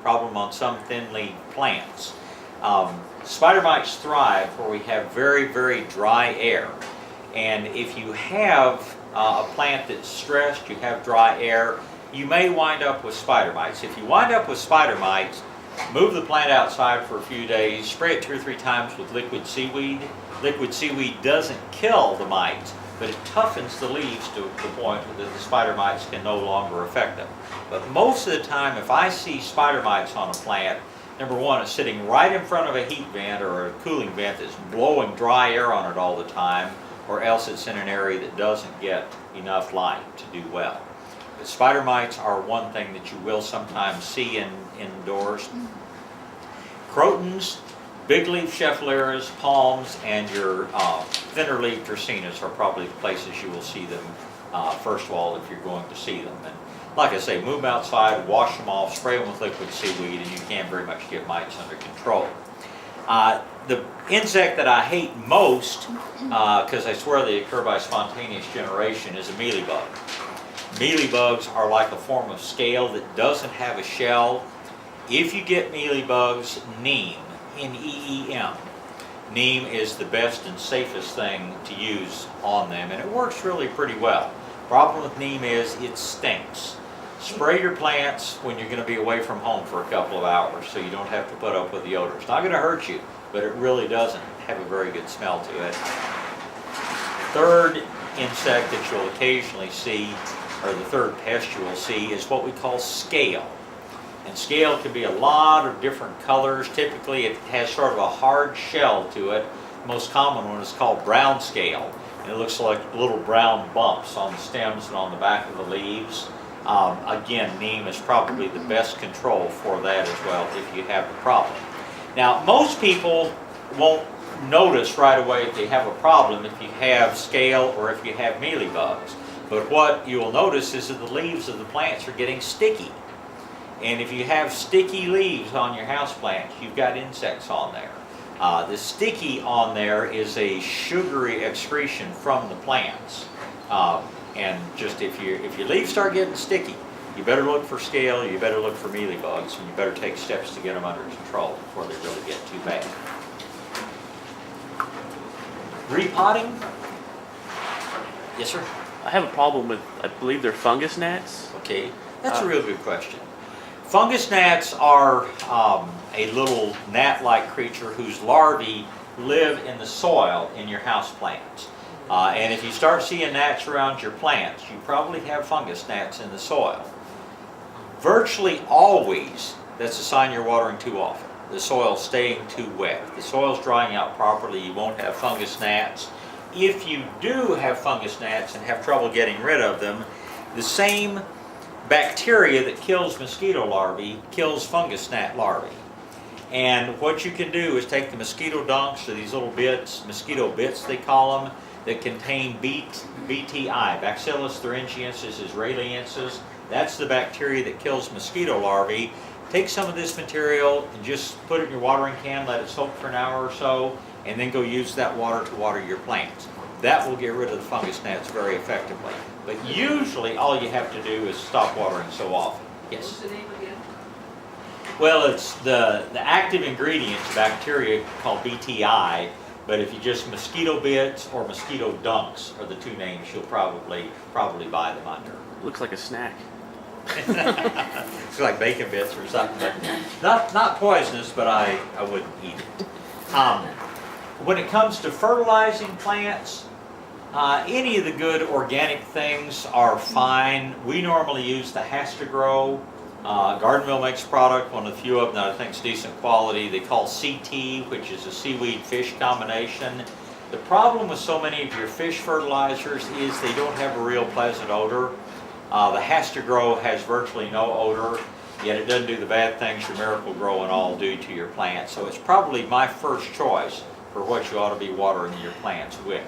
problem on some thin-leaf plants. Spider mites thrive where we have very, very dry air. And if you have a plant that's stressed, you have dry air, you may wind up with spider mites. If you wind up with spider mites, move the plant outside for a few days, spray it 2 or 3 times with liquid seaweed. Liquid seaweed doesn't kill the mites, but it toughens the leaves to the point that the spider mites can no longer affect them. But most of the time, if I see spider mites on a plant, number one, it's sitting right in front of a heat vent or a cooling vent that's blowing dry air on it all the time, or else it's in an area that doesn't get enough light to do well. But spider mites are one thing that you will sometimes see indoors. Crotons, big leaf scheffleras, palms, and your thinner leaf dracaenas are probably the places you will see them first of all if you're going to see them. And like I say, move them outside, wash them off, spray them with liquid seaweed, and you can very much get mites under control. The insect that I hate most, because I swear they occur by spontaneous generation, is a mealybug. Mealybugs are like a form of scale that doesn't have a shell. If you get mealybugs, neem, N-E-E-M. Neem is the best and safest thing to use on them, and it works really pretty well. Problem with neem is it stinks. Spray your plants when you're going to be away from home for a couple of hours so you don't have to put up with the odor. It's not going to hurt you, but it really doesn't have a very good smell to it. Third insect that you'll occasionally see, or the third pest you will see, is what we call scale. And scale can be a lot of different colors. Typically it has sort of a hard shell to it. The most common one is called brown scale. And it looks like little brown bumps on the stems and on the back of the leaves. Again, neem is probably the best control for that as well if you have the problem. Now, most people won't notice right away if they have a problem if you have scale or if you have mealybugs. But what you will notice is that the leaves of the plants are getting sticky. And if you have sticky leaves on your houseplants, you've got insects on there. The sticky on there is a sugary excretion from the plants. And just if your leaves start getting sticky, you better look for scale, you better look for mealybugs, and you better take steps to get them under control before they really get too bad. Repotting? Yes, sir? I have a problem with, I believe they're fungus gnats. Okay, that's a real good question. Fungus gnats are a little gnat-like creature whose larvae live in the soil in your house plants. And if you start seeing gnats around your plants, you probably have fungus gnats in the soil. Virtually always, that's a sign you're watering too often. The soil's staying too wet. If the soil's drying out properly, you won't have fungus gnats. If you do have fungus gnats and have trouble getting rid of them, the same bacteria that kills mosquito larvae kills fungus gnat larvae. And what you can do is take the mosquito dunks, or these little bits, mosquito bits they call them, that contain BTI, Bacillus thuringiensis israeliensis. That's the bacteria that kills mosquito larvae. Take some of this material and just put it in your watering can, let it soak for an hour or so, and then go use that water to water your plants. That will get rid of the fungus gnats very effectively. But usually all you have to do is stop watering so often. Yes? What's the name again? Well, it's the active ingredient's bacteria called BTI, but if you just mosquito bits or mosquito dunks are the two names you'll probably buy them under. Looks like a snack. It's like bacon bits or something, but not poisonous, but I wouldn't eat it. When it comes to fertilizing plants, any of the good organic things are fine. We normally use the Has to Grow. Garden Mill makes a product, one of the few of them that I think is decent quality. They call CT, which is a seaweed-fish combination. The problem with so many of your fish fertilizers is they don't have a real pleasant odor. The Has to Grow has virtually no odor, yet it doesn't do the bad things your Miracle Grow and all do to your plants. So it's probably my first choice for what you ought to be watering your plants with.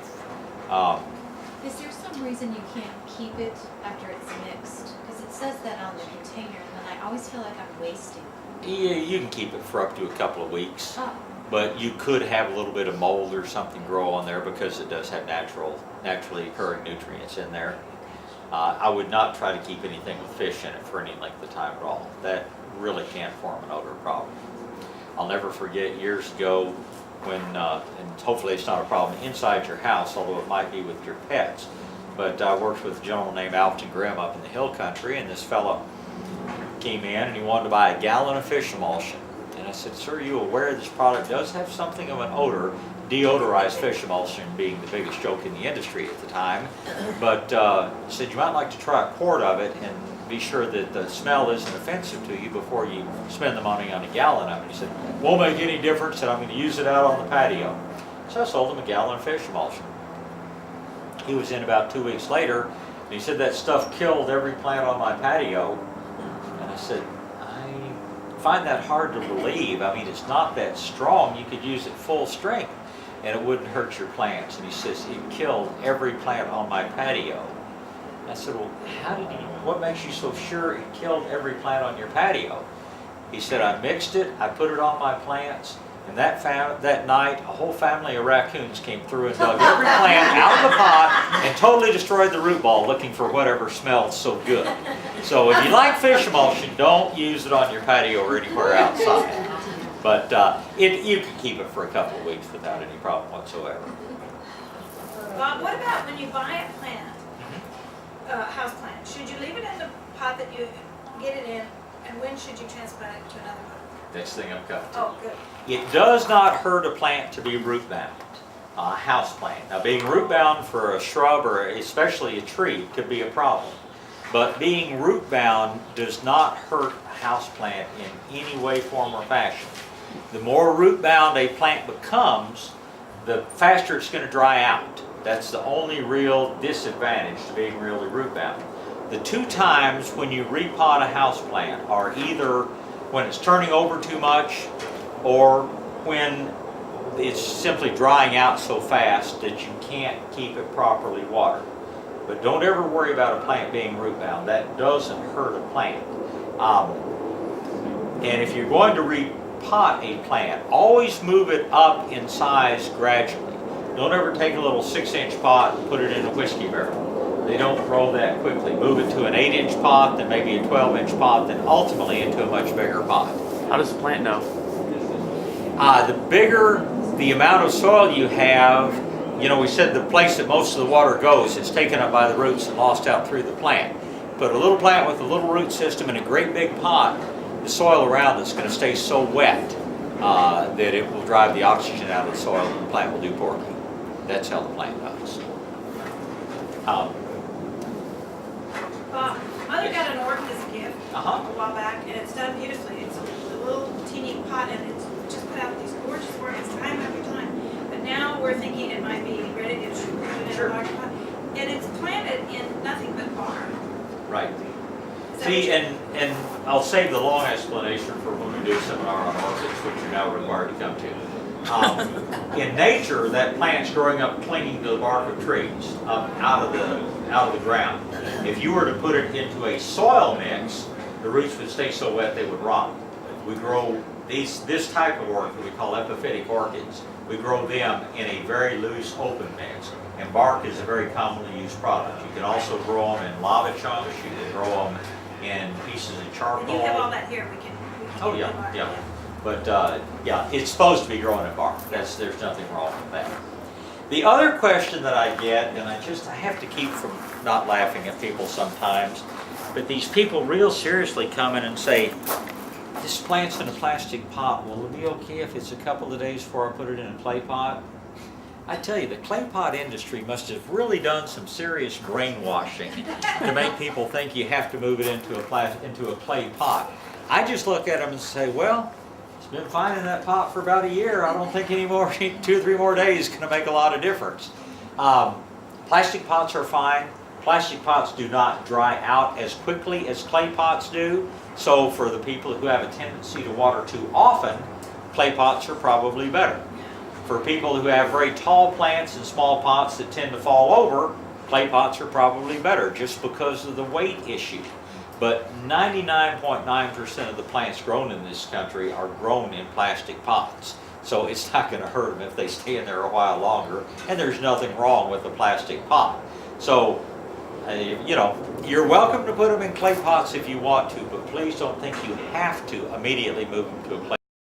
Is there some reason you can't keep it after it's mixed? Because it says that on the container, and then I always feel like I'm wasting. Yeah, you can keep it for up to a couple of weeks. Oh. But you could have a little bit of mold or something grow on there because it does have naturally occurring nutrients in there. I would not try to keep anything with fish in it for any length of time at all. That really can't form an odor problem. I'll never forget years ago when, and hopefully it's not a problem inside your house, although it might be with your pets, but I worked with a gentleman named Alton Grimm up in the hill country, and this fellow came in and he wanted to buy a gallon of fish emulsion. And I said, sir, are you aware this product does have something of an odor? Deodorized fish emulsion being the biggest joke in the industry at the time. But he said, you might like to try a quart of it and be sure that the smell isn't offensive to you before you spend the money on a gallon of it. He said, won't make any difference, and I'm going to use it out on the patio. So I sold him a gallon of fish emulsion. He was in about 2 weeks later, and he said that stuff killed every plant on my patio. And I said, I find that hard to believe. I mean, it's not that strong. You could use it full strength, and it wouldn't hurt your plants. And he says, it killed every plant on my patio. I said, well, what makes you so sure it killed every plant on your patio? He said, I mixed it, I put it on my plants, and that night, a whole family of raccoons came through and dug every plant out of the pot and totally destroyed the root ball looking for whatever smelled so good. So if you like fish emulsion, don't use it on your patio or anywhere outside. But you can keep it for a couple of weeks without any problem whatsoever. Bob, what about when you buy a plant, house plant? Should you leave it in the pot that you get it in, and when should you transplant it to another pot? Next thing I'm coming to. Oh, good. It does not hurt a plant to be root bound, a house plant. Now, being root bound for a shrub or especially a tree could be a problem. But being root bound does not hurt a house plant in any way, form, or fashion. The more root bound a plant becomes, the faster it's going to dry out. That's the only real disadvantage to being really root bound. The two times when you repot a house plant are either when it's turning over too much or when it's simply drying out so fast that you can't keep it properly watered. But don't ever worry about a plant being root bound. That doesn't hurt a plant. And if you're going to repot a plant, always move it up in size gradually. Don't ever take a little 6-inch pot and put it in a whiskey barrel. They don't grow that quickly. Move it to an 8-inch pot, then maybe a 12-inch pot, then ultimately into a much bigger pot. How does the plant know? The bigger the amount of soil you have, you know, we said the place that most of the water goes, it's taken up by the roots and lost out through the plant. But a little plant with a little root system in a great big pot, the soil around it's going to stay so wet that it will drive the oxygen out of the soil and the plant will do poorly. That's how the plant does. Mother got an orchid as a gift Uh-huh. a while back, and it's done beautifully. It's a little teeny pot, and it's just put out these gorgeous orchids time after time. But now we're thinking it might be ready to put it in Sure. a large pot. And it's planted in nothing but barn. Right. Is that See, what you- and I'll save the long explanation for when we do a seminar on orchids, which you're now required to come to. In nature, that plant's growing up clinging to the bark of trees, out of the ground. If you were to put it into a soil mix, the roots would stay so wet they would rot. We grow this type of orchid we call epiphytic orchids. We grow them in a very loose open mix, and bark is a very commonly used product. You can also grow them in lava chunks. You can grow them in pieces of charcoal. And you have all that here. We can Oh, get yeah, the bark, yeah. But yeah, it's supposed to be growing in bark. There's nothing wrong with that. The other question that I get, and I have to keep from not laughing at people sometimes, but these people real seriously come in and say, this plant's in a plastic pot. Will it be okay if it's a couple of days before I put it in a clay pot? I tell you, the clay pot industry must have really done some serious brainwashing to make people think you have to move it into a clay pot. I just look at them and say, well, it's been fine in that pot for about a year. I don't think any more, 2 or 3 more days is going to make a lot of difference. Plastic pots are fine. Plastic pots do not dry out as quickly as clay pots do. So for the people who have a tendency to water too often, clay pots are probably better. For people who have very tall plants and small pots that tend to fall over, clay pots are probably better just because of the weight issue. But 99.9% of the plants grown in this country are grown in plastic pots. So it's not going to hurt them if they stay in there a while longer, and there's nothing wrong with a plastic pot. So You know, you're welcome to put them in clay pots if you want to, but please don't think you have to immediately move them to a clay